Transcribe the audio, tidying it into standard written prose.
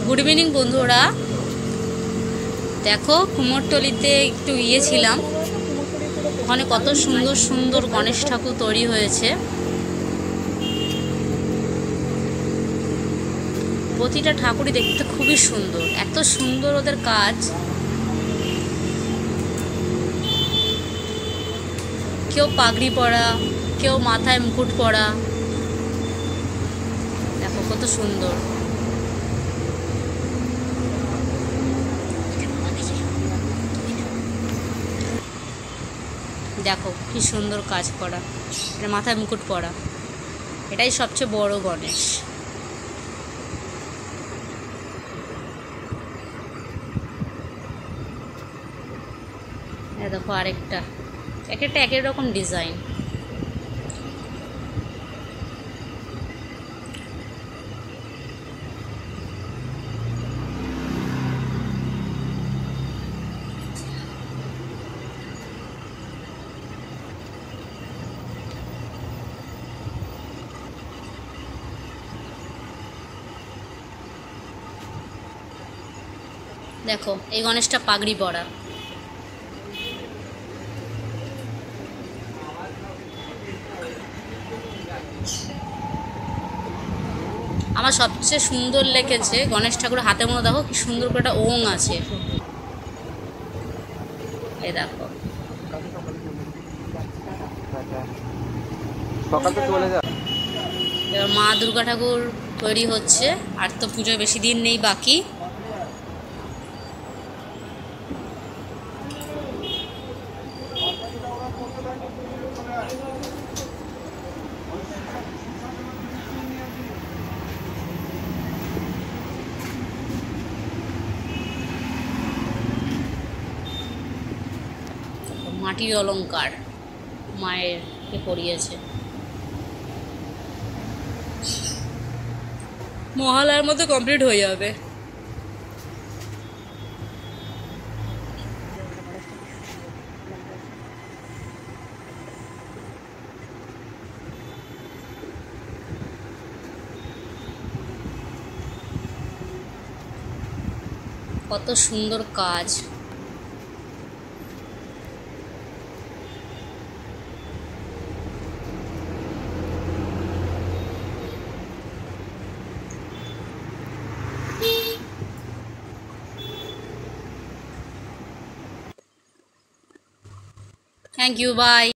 Good evening বন্ধুরা। দেখো কুমোরটুলিতে একটু গিয়েছিলাম, ওখানে কত সুন্দর সুন্দর গণেশ ঠাকুর তৈরি হয়েছে। প্রতিটা ঠাকুরই দেখতে খুবই সুন্দর, এত সুন্দর ওদের কাজ। কেউ পাগড়ি পরা, কেউ মাথায় মুকুট পরা, দেখো কত সুন্দর। দেখো কি সুন্দর কাজ করা, এটা মাথায় মুকুট পরা, এটাই সবচেয়ে বড় গণেশ। দেখো আরেকটা, এক একটা এক এক রকম ডিজাইন। দেখো এই গণেশটা পাগড়ি পরা। আমার সবচেয়ে সুন্দর লেগেছে গণেশ ঠাকুর হাতের মধ্যে, দেখো কি সুন্দর করে একটা ওং আছে। এই দেখো এবার মা দুর্গা ঠাকুর তৈরি হচ্ছে, আর তো পুজো বেশি দিন নেই বাকি। মাটির অলংকার মায়েরকে পরিয়েছে। মহালয়ার মধ্যে কমপ্লিট হয়ে যাবে। কত সুন্দর কাজ। Thank you, by.